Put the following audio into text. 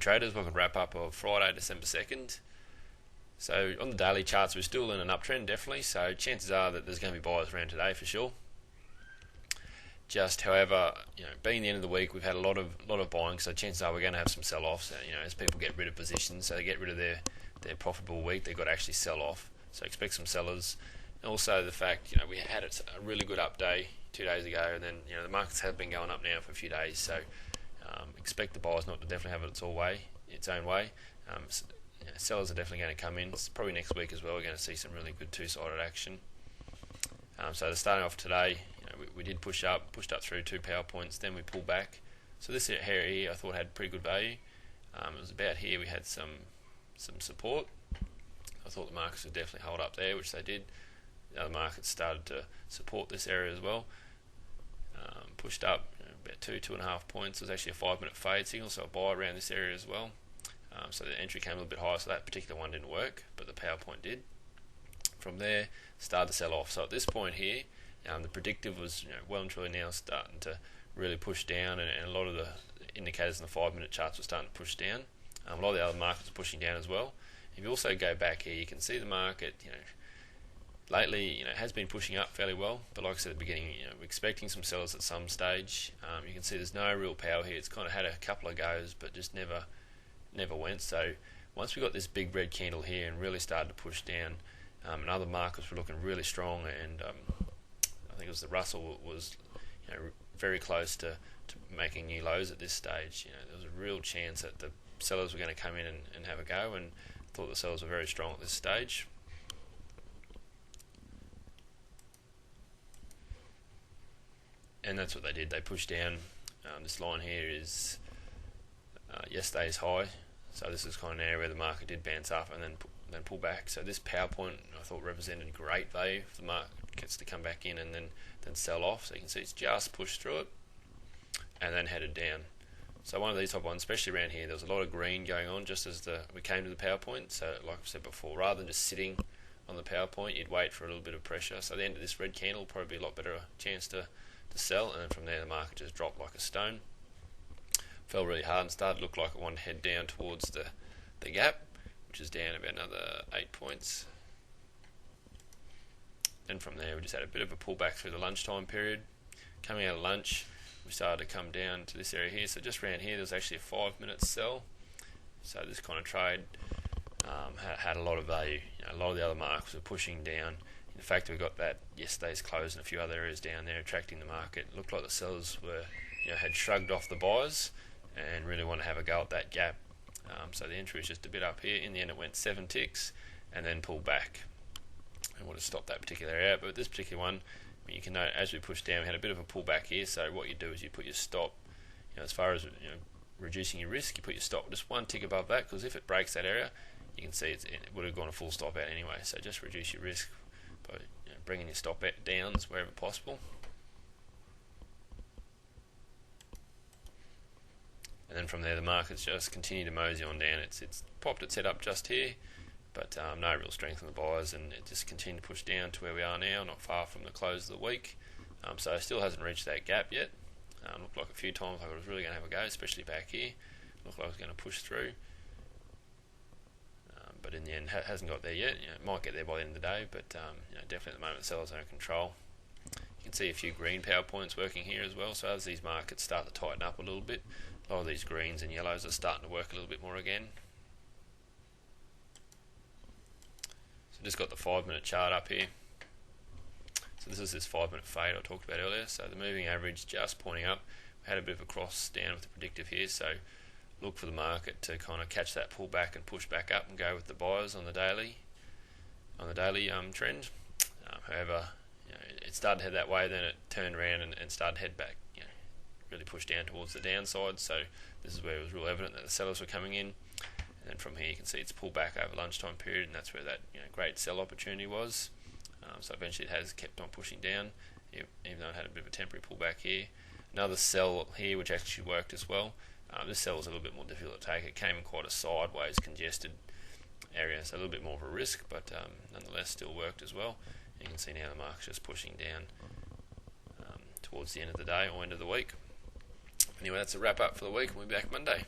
traders, welcome to wrap up of Friday, December 2nd. So on the daily charts, we're still in an uptrend, definitely. So chances are that there's going to be buyers around today for sure. Just, however, being the end of the week, we've had a lot of buying, so chances are we're going to have some sell-offs. As people get rid of positions, so they get rid of their profitable week, they've got to actually sell off. So expect some sellers. And also the fact, we had a really good up day 2 days ago, and then the markets have been going up now for a few days. So expect the buyers not to definitely have it its own way. Sellers are definitely going to come in. It's probably next week as well. We're going to see some really good two-sided action. So starting off today, we did pushed up through 2 power points, then we pulled back. So this area here I thought had pretty good value. It was about here we had some support. I thought the markets would definitely hold up there, which they did. The other markets started to support this area as well. Pushed up about 2.5 points. It was actually a 5-minute fade signal, so a buy around this area as well. So the entry came a little bit higher, so that particular one didn't work, but the power point did. From there, started to sell off. So at this point here, the predictive was well and truly now starting to really push down, and a lot of the indicators in the 5-minute charts were starting to push down. A lot of the other markets were pushing down as well. If you also go back here, you can see the market, lately, has been pushing up fairly well, but like I said at the beginning, we're expecting some sellers at some stage. You can see there's no real power here. It's kind of had a couple of goes, but just never went. So once we got this big red candle here and really started to push down, and other markets were looking really strong, and I think it was the Russell was very close to making new lows at this stage. There was a real chance that the sellers were going to come in and have a go, and I thought the sellers were very strong at this stage. And that's what they did. They pushed down. This line here is yesterday's high. So this is kind of an area where the market did bounce up and then pull back. So this power point I thought represented great value for the markets to come back in and then sell off. So you can see it's just pushed through it and then headed down. So one of these top ones, especially around here, there was a lot of green going on just as we came to the power point. So like I said before, rather than just sitting on the power point, you'd wait for a little bit of pressure. So at the end of this red candle, probably be a lot better chance to sell, and then from there the market just dropped like a stone. Fell really hard and started to look like it wanted to head down towards the gap, which is down about another 8 points. Then from there we just had a bit of a pullback through the lunchtime period. Coming out of lunch, we started to come down to this area here. So just around here, there's actually a 5-minute sell. So this kind of trade had a lot of value. A lot of the other markets were pushing down. In fact, we got that yesterday's close and a few other areas down there attracting the market. It looked like the sellers were, had shrugged off the buyers and really want to have a go at that gap. So the entry was just a bit up here. In the end, it went 7 ticks and then pulled back and would have stopped that particular area. But this particular one, you can note as we pushed down, we had a bit of a pullback here. So what you do is you put your stop, as far as reducing your risk, you put your stop just 1 tick above that, because if it breaks that area, you can see it would have gone a full stop out anyway. So just reduce your risk by bringing your stop downs wherever possible. And then from there the market's just continued to mosey on down. It's popped its head up just here, but no real strength in the buyers, and it just continued to push down to where we are now, not far from the close of the week. So it still hasn't reached that gap yet. Looked like a few times like it was really going to have a go, especially back here. Looked like it was going to push through. But in the end, hasn't got there yet. It might get there by the end of the day, but definitely at the moment, the sellers are in control. You can see a few green power points working here as well. So as these markets start to tighten up a little bit, a lot of these greens and yellows are starting to work a little bit more again. So just got the 5-minute chart up here. So this is this 5-minute fade I talked about earlier. So the moving average just pointing up. We had a bit of a cross down with the predictive here. So look for the market to kind of catch that pullback and push back up and go with the buyers on the daily trend. However, it started to head that way, then it turned around and started to head back. Really pushed down towards the downside. So this is where it was real evident that the sellers were coming in. And then from here you can see it's pulled back over lunchtime period, and that's where that great sell opportunity was. So eventually it has kept on pushing down, even though it had a bit of a temporary pullback here. Another sell here which actually worked as well. This sell was a little bit more difficult to take. It came in quite a sideways, congested area, so a little bit more of a risk, but nonetheless still worked as well. You can see now the market's just pushing down towards the end of the day or end of the week. Anyway, that's a wrap up for the week. We'll be back Monday.